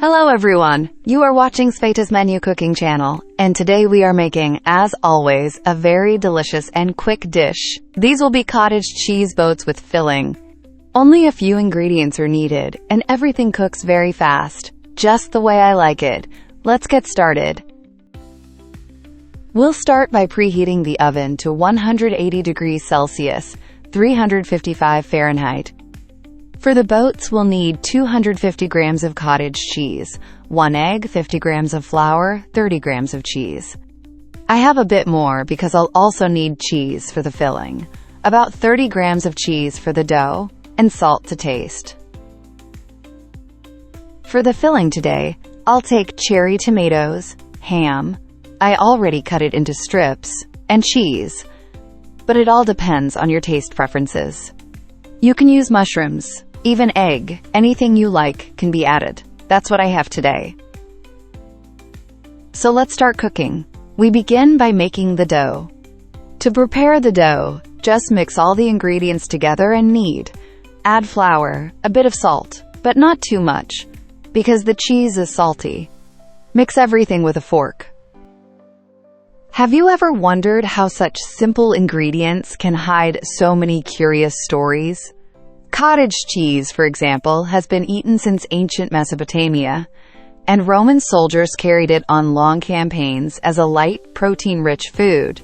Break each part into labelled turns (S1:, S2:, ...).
S1: Hello everyone, you are watching Sveta's menu cooking channel, and today we are making, as always, a very delicious and quick dish. These will be cottage cheese boats with filling. Only a few ingredients are needed, and everything cooks very fast, just the way I like it. Let's get started. We'll start by preheating the oven to 180 degrees Celsius, 355 Fahrenheit. For the boats, we'll need 250 grams of cottage cheese, 1 egg, 50 grams of flour, 30 grams of cheese. I have a bit more because I'll also need cheese for the filling, about 30 grams of cheese for the dough, and salt to taste. For the filling today, I'll take cherry tomatoes, ham, I already cut it into strips, and cheese, but it all depends on your taste preferences. You can use mushrooms. Even egg, anything you like, can be added. That's what I have today. So let's start cooking. We begin by making the dough. To prepare the dough, just mix all the ingredients together and knead. Add flour, a bit of salt, but not too much, because the cheese is salty. Mix everything with a fork. Have you ever wondered how such simple ingredients can hide so many curious stories? Cottage cheese, for example, has been eaten since ancient Mesopotamia, and Roman soldiers carried it on long campaigns as a light, protein-rich food.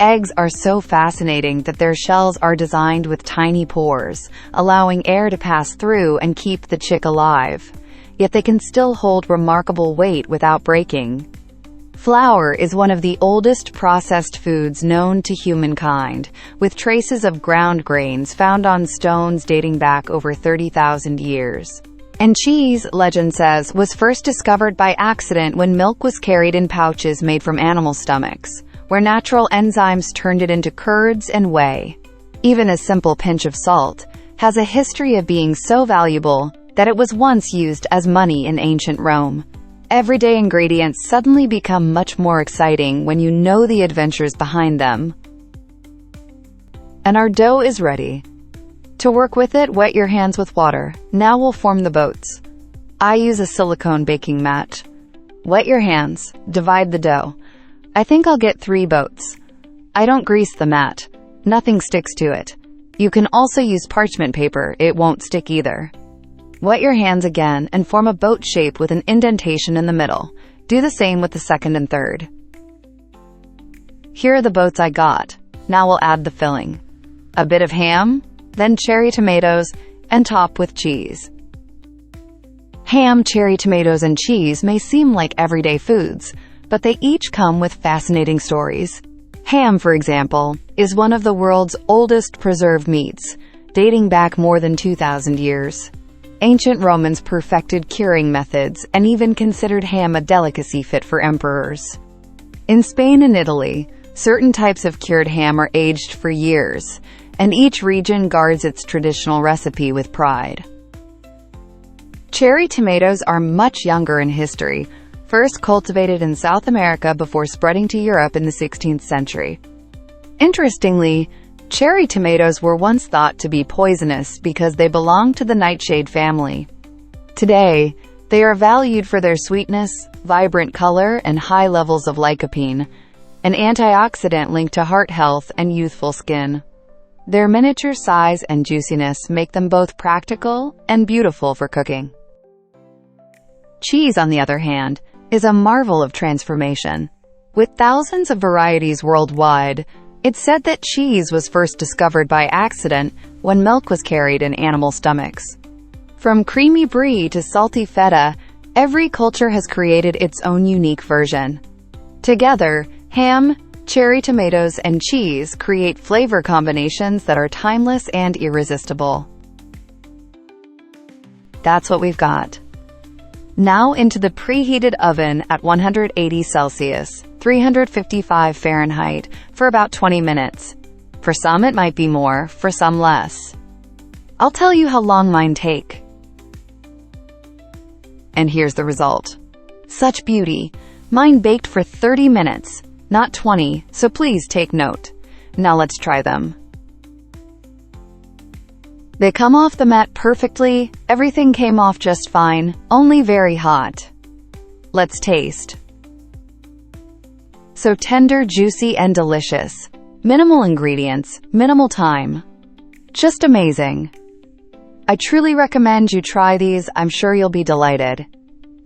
S1: Eggs are so fascinating that their shells are designed with tiny pores, allowing air to pass through and keep the chick alive. Yet they can still hold remarkable weight without breaking. Flour is one of the oldest processed foods known to humankind, with traces of ground grains found on stones dating back over 30,000 years. And cheese, legend says, was first discovered by accident when milk was carried in pouches made from animal stomachs, where natural enzymes turned it into curds and whey. Even a simple pinch of salt has a history of being so valuable that it was once used as money in ancient Rome. Everyday ingredients suddenly become much more exciting when you know the adventures behind them. And our dough is ready. To work with it, wet your hands with water. Now we'll form the boats. I use a silicone baking mat. Wet your hands. Divide the dough. I think I'll get 3 boats. I don't grease the mat. Nothing sticks to it. You can also use parchment paper. It won't stick either. Wet your hands again and form a boat shape with an indentation in the middle. Do the same with the second and third. Here are the boats I got. Now we'll add the filling. A bit of ham, then cherry tomatoes, and top with cheese. Ham, cherry tomatoes, and cheese may seem like everyday foods, but they each come with fascinating stories. Ham, for example, is one of the world's oldest preserved meats, dating back more than 2,000 years. Ancient Romans perfected curing methods and even considered ham a delicacy fit for emperors. In Spain and Italy, certain types of cured ham are aged for years, and each region guards its traditional recipe with pride. Cherry tomatoes are much younger in history, first cultivated in South America before spreading to Europe in the 16th century. Interestingly, cherry tomatoes were once thought to be poisonous because they belonged to the nightshade family. Today, they are valued for their sweetness, vibrant color, and high levels of lycopene, an antioxidant linked to heart health and youthful skin. Their miniature size and juiciness make them both practical and beautiful for cooking. Cheese, on the other hand, is a marvel of transformation. With thousands of varieties worldwide, it's said that cheese was first discovered by accident when milk was carried in animal stomachs. From creamy brie to salty feta, every culture has created its own unique version. Together, ham, cherry tomatoes, and cheese create flavor combinations that are timeless and irresistible. That's what we've got. Now into the preheated oven at 180 Celsius, 355 Fahrenheit, for about 20 minutes. For some it might be more, for some less. I'll tell you how long mine take. And here's the result. Such beauty. Mine baked for 30 minutes, not 20, so please take note. Now let's try them. They come off the mat perfectly. Everything came off just fine, only very hot. Let's taste. So tender, juicy, and delicious. Minimal ingredients, minimal time. Just amazing. I truly recommend you try these. I'm sure you'll be delighted.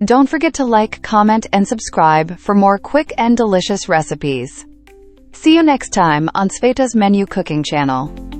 S1: Don't forget to like, comment, and subscribe for more quick and delicious recipes. See you next time on Sveta's Menu Cooking channel.